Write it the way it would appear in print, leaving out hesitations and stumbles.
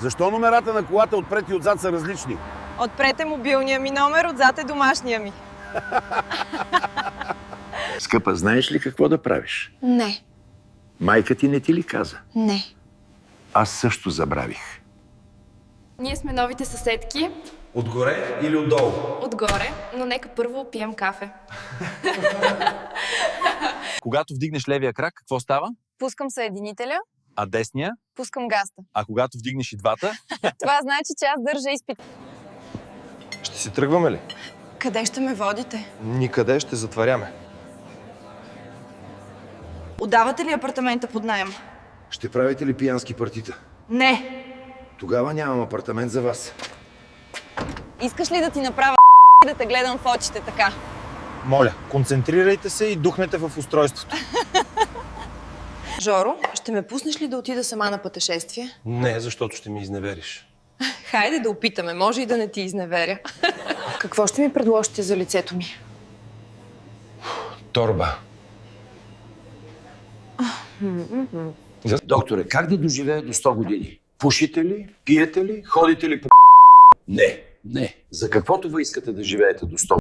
Защо номерата на колата отпред и отзад са различни? Отпред е мобилния ми номер, отзад е домашния ми. Скъпа, знаеш ли какво да правиш? Не. Майка ти не ти ли каза? Не. Аз също забравих. Ние сме новите съседки. Отгоре или отдолу? Отгоре, но нека първо пием кафе. Когато вдигнеш левия крак, какво става? Пускам съединителя, А десния? пускам гаста. А когато вдигнеш и двата? Това значи, че аз държа изпит. Ще си тръгваме ли? Къде ще ме водите? Никъде, ще затваряме. Отдавате ли апартамента под наем? Ще правите ли пиянски партита? Не. Тогава нямам апартамент за вас. Искаш ли да ти направя да те гледам в очите така? Моля, концентрирайте се и духнете в устройството. Жоро, ще ме пуснеш ли да отида сама на пътешествие? Не, защото ще ми изневериш. Хайде да опитаме, може и да не ти изневеря. Какво ще ми предложите за лицето ми? Торба. Докторе, как да доживея до 100 години? Пушите ли? Пиете ли? Ходите ли по... Не. За каквото ви искате да живеете до 100